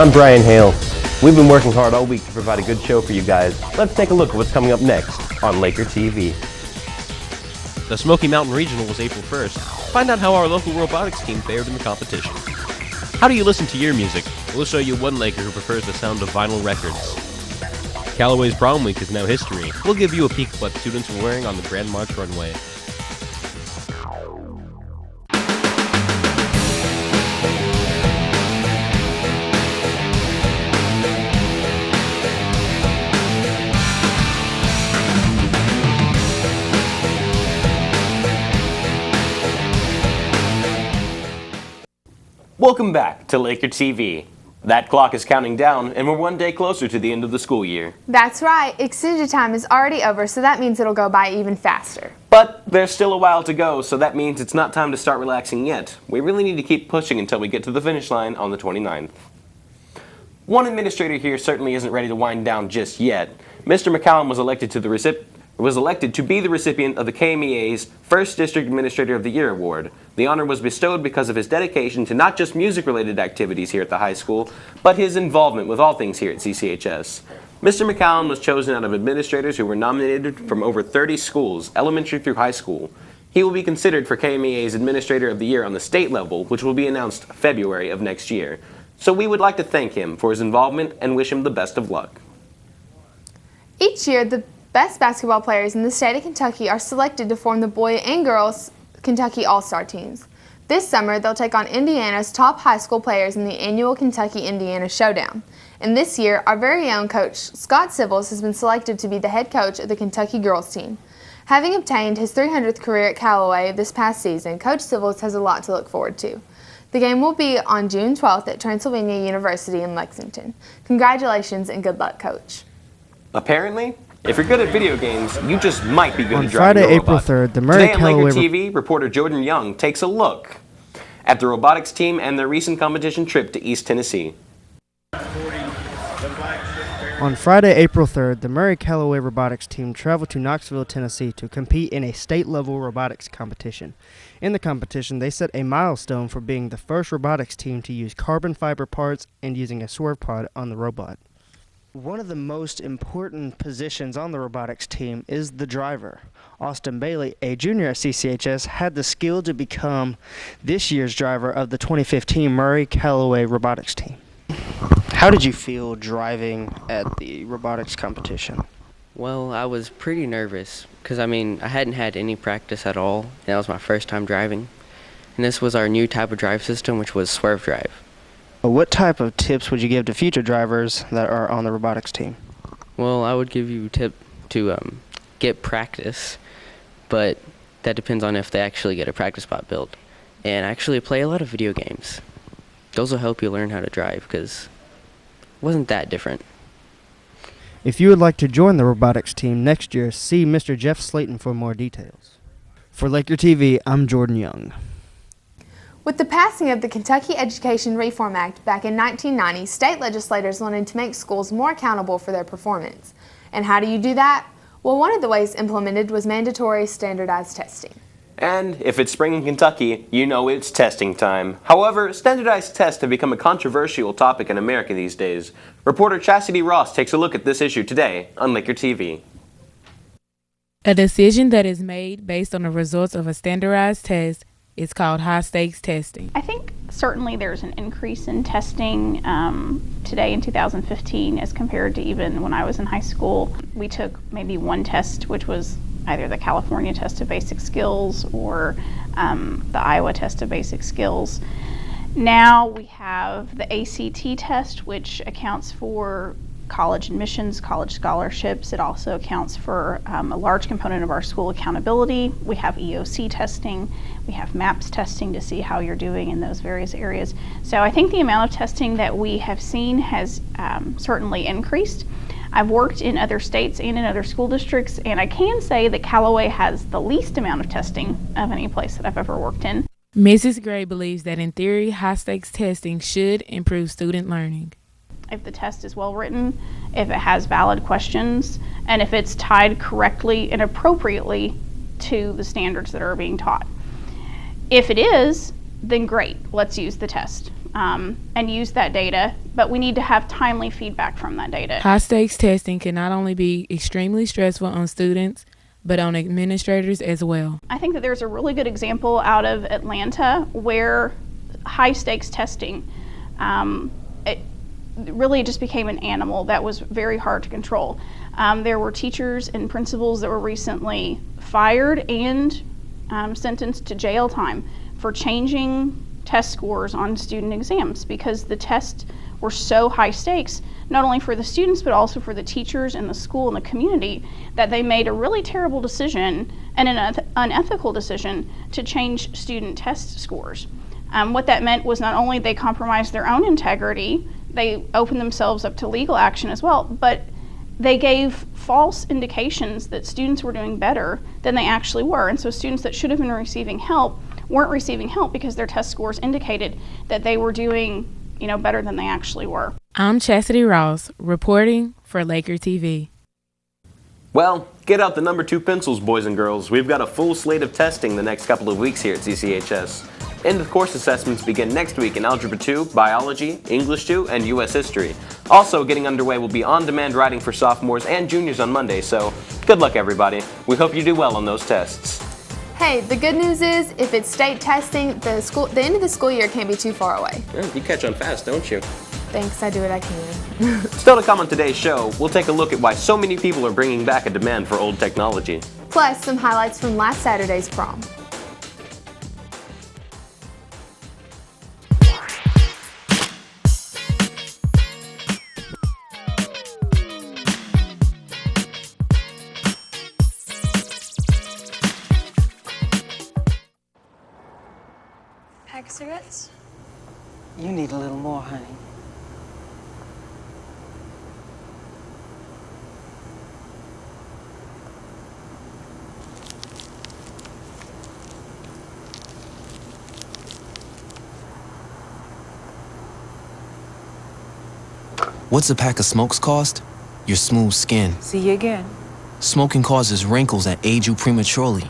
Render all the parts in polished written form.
I'm Brian Hale. We've been working hard all week to provide a good show for you guys. Let's take a look at what's coming up next on Laker TV. The Smoky Mountain Regional was April 1st. Find out how our local robotics team fared in the competition. How do you listen to your music? We'll show you one Laker who prefers the sound of vinyl records. Calloway's Prom Week is now history. We'll give you a peek at what students were wearing on the Grand March runway. Welcome back to Laker TV. That clock is counting down, and we're one day closer to the end of the school year. That's right. Extended time is already over, so that means it'll go by even faster. But there's still a while to go, so that means it's not time to start relaxing yet. We really need to keep pushing until we get to the finish line on the 29th. One administrator here certainly isn't ready to wind down just yet. Mr. McCallum was elected to be the recipient of the KMEA's First District Administrator of the Year Award. The honor was bestowed because of his dedication to not just music-related activities here at the high school, but his involvement with all things here at CCHS. Mr. McCallum was chosen out of administrators who were nominated from over 30 schools, elementary through high school. He will be considered for KMEA's Administrator of the Year on the state level, which will be announced February of next year. So we would like to thank him for his involvement and wish him the best of luck. Each year, the best basketball players in the state of Kentucky are selected to form the boy and girls Kentucky All-Star teams. This summer, they'll take on Indiana's top high school players in the annual Kentucky-Indiana Showdown. And this year, our very own coach, Scott Sibbles, has been selected to be the head coach of the Kentucky girls team. Having obtained his 300th career at Calloway this past season, Coach Sibbles has a lot to look forward to. The game will be on June 12th at Transylvania University in Lexington. Congratulations and good luck, Coach. Apparently, if you're good at video games, you just might be good on at driving Friday, a robot. April 3rd, the Murray Today on Calloway Laker TV, reporter Jordan Young takes a look at the robotics team and their recent competition trip to East Tennessee. On Friday, April 3rd, the Murray Calloway robotics team traveled to Knoxville, Tennessee to compete in a state-level robotics competition. In the competition, they set a milestone for being the first robotics team to use carbon fiber parts and using a swerve pod on the robot. One of the most important positions on the robotics team is the driver. Austin Bailey, a junior at CCHS, had the skill to become this year's driver of the 2015 Murray Calloway robotics team. How did you feel driving at the robotics competition? Well, I was pretty nervous because, I hadn't had any practice at all. That was my first time driving. And this was our new type of drive system, which was swerve drive. What type of tips would you give to future drivers that are on the robotics team? Well, I would give you a tip to get practice, but that depends on if they actually get a practice spot built. And actually play a lot of video games. Those will help you learn how to drive because it wasn't that different. If you would like to join the robotics team next year, see Mr. Jeff Slayton for more details. For Laker TV, I'm Jordan Young. With the passing of the Kentucky Education Reform Act back in 1990, state legislators wanted to make schools more accountable for their performance. And how do you do that? Well, one of the ways implemented was mandatory standardized testing. And if it's spring in Kentucky, you know it's testing time. However, standardized tests have become a controversial topic in America these days. Reporter Chastity Ross takes a look at this issue today on Laker TV. A decision that is made based on the results of a standardized test is called high-stakes testing. I think certainly there's an increase in testing today in 2015 as compared to even when I was in high school. We took maybe one test, which was either the California test of basic skills or the Iowa test of basic skills. Now we have the ACT test, which accounts for college admissions, college scholarships. It also accounts for a large component of our school accountability. We have EOC testing. We have MAPS testing to see how you're doing in those various areas. So I think the amount of testing that we have seen has certainly increased. I've worked in other states and in other school districts, and I can say that Calloway has the least amount of testing of any place that I've ever worked in. Mrs. Gray believes that in theory, high-stakes testing should improve student learning. If the test is well written, if it has valid questions, and if it's tied correctly and appropriately to the standards that are being taught. If it is, then great, let's use the test. and use that data, but we need to have timely feedback from that data. High-stakes testing can not only be extremely stressful on students, but on administrators as well. I think that there's a really good example out of Atlanta where high-stakes testing, it really just became an animal that was very hard to control. There were teachers and principals that were recently fired and sentenced to jail time for changing test scores on student exams because the tests were so high stakes, not only for the students but also for the teachers and the school and the community, that they made a really terrible decision and an unethical decision to change student test scores. What that meant was not only they compromised their own integrity, they opened themselves up to legal action as well, but they gave false indications that students were doing better than they actually were. And so students that should have been receiving help weren't receiving help because their test scores indicated that they were doing, better than they actually were. I'm Chastity Ross, reporting for Laker TV. Well, get out the number 2 pencils, boys and girls. We've got a full slate of testing the next couple of weeks here at CCHS. End of course assessments begin next week in Algebra 2, Biology, English 2, and U.S. History. Also getting underway will be on-demand writing for sophomores and juniors on Monday, so good luck everybody. We hope you do well on those tests. Hey, the good news is, if it's state testing, the end of the school year can't be too far away. Yeah, you catch on fast, don't you? Thanks, I do what I can. Still to come on today's show, we'll take a look at why so many people are bringing back a demand for old technology. Plus, some highlights from last Saturday's prom. Pack of cigarettes? You need a little more, honey. What's a pack of smokes cost? Your smooth skin. See you again. Smoking causes wrinkles that age you prematurely.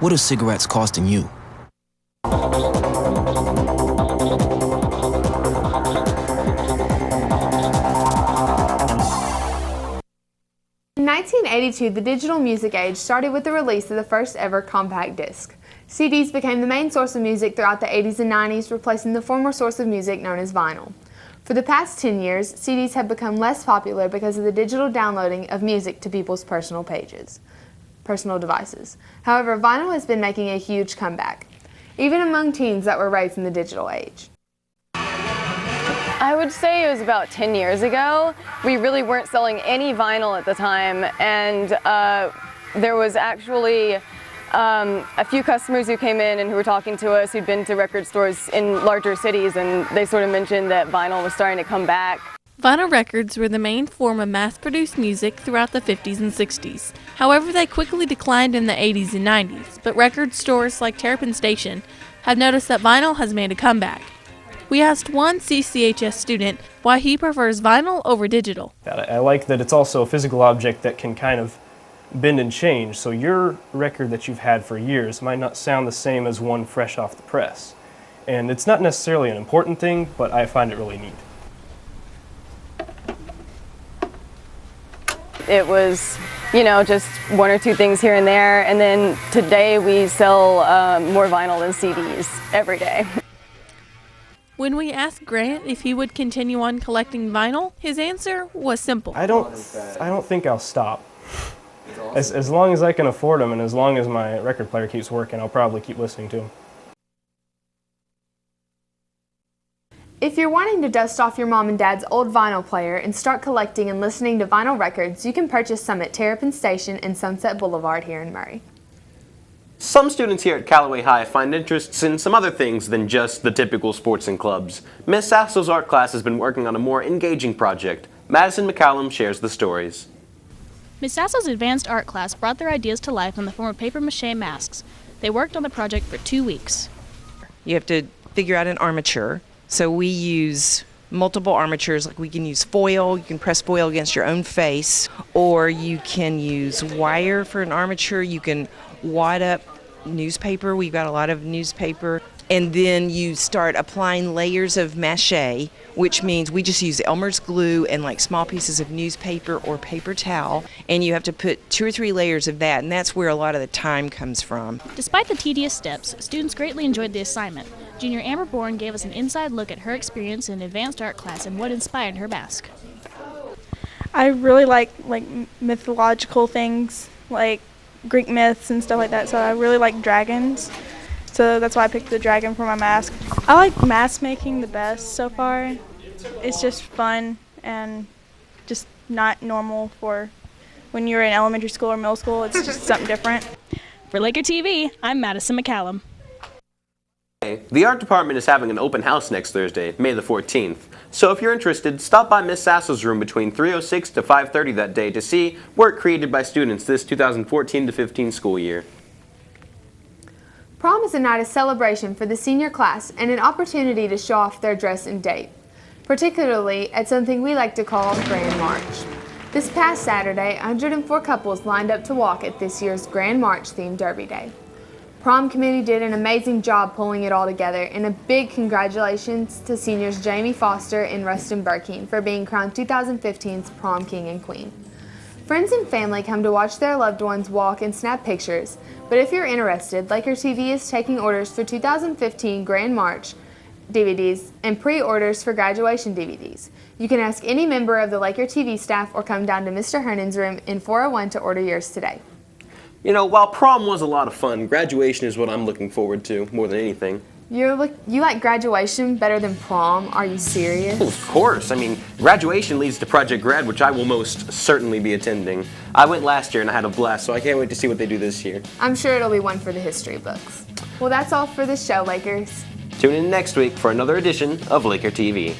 What are cigarettes costing you? In 1982, the digital music age started with the release of the first ever compact disc. CDs became the main source of music throughout the 80s and 90s, replacing the former source of music known as vinyl. For the past 10 years, CDs have become less popular because of the digital downloading of music to people's personal devices. However, vinyl has been making a huge comeback, even among teens that were raised in the digital age. I would say it was about 10 years ago. We really weren't selling any vinyl at the time, and there was actually a few customers who came in and who were talking to us who'd been to record stores in larger cities, and they sort of mentioned that vinyl was starting to come back. Vinyl records were the main form of mass-produced music throughout the 50s and 60s. However, they quickly declined in the 80s and 90s, but record stores like Terrapin Station have noticed that vinyl has made a comeback. We asked one CCHS student why he prefers vinyl over digital. I like that it's also a physical object that can kind of bend and change, so your record that you've had for years might not sound the same as one fresh off the press. And it's not necessarily an important thing, but I find it really neat. It was, just one or two things here and there, and then today we sell more vinyl than CDs every day. When we asked Grant if he would continue on collecting vinyl, his answer was simple. I don't think I'll stop. As long as I can afford them and as long as my record player keeps working, I'll probably keep listening to them. If you're wanting to dust off your mom and dad's old vinyl player and start collecting and listening to vinyl records, you can purchase some at Terrapin Station and Sunset Boulevard here in Murray. Some students here at Calloway High find interests in some other things than just the typical sports and clubs. Miss Sasso's art class has been working on a more engaging project. Madison McCallum shares the stories. Miss Sasso's advanced art class brought their ideas to life in the form of papier-mâché masks. They worked on the project for 2 weeks. You have to figure out an armature. So we use multiple armatures, like we can use foil, you can press foil against your own face, or you can use wire for an armature, you can wad up newspaper, we've got a lot of newspaper, and then you start applying layers of mache, which means we just use Elmer's glue and like small pieces of newspaper or paper towel, and you have to put 2 or 3 layers of that, and that's where a lot of the time comes from. Despite the tedious steps, students greatly enjoyed the assignment. Junior Amber Bourne gave us an inside look at her experience in advanced art class and what inspired her mask. I really like mythological things, like Greek myths and stuff like that, so I really like dragons. So that's why I picked the dragon for my mask. I like mask making the best so far. It's just fun and just not normal for when you're in elementary school or middle school. It's just something different. For Laker TV, I'm Madison McCallum. The art department is having an open house next Thursday, May the 14th. So if you're interested, stop by Miss Sasso's room between 3:06 to 5:30 that day to see work created by students this 2014-15 school year. Prom is a night of celebration for the senior class and an opportunity to show off their dress and date, particularly at something we like to call Grand March. This past Saturday, 104 couples lined up to walk at this year's Grand March themed Derby Day. Prom committee did an amazing job pulling it all together, and a big congratulations to seniors Jamie Foster and Rustin Burkeen for being crowned 2015's Prom King and Queen. Friends and family come to watch their loved ones walk and snap pictures, but if you're interested, Laker TV is taking orders for 2015 Grand March DVDs and pre-orders for graduation DVDs. You can ask any member of the Laker TV staff or come down to Mr. Hernan's room in 401 to order yours today. You know, while prom was a lot of fun, graduation is what I'm looking forward to more than anything. You like graduation better than prom? Are you serious? Well, of course. I mean, graduation leads to Project Grad, which I will most certainly be attending. I went last year and I had a blast, so I can't wait to see what they do this year. I'm sure it'll be one for the history books. Well, that's all for this show, Lakers. Tune in next week for another edition of Laker TV.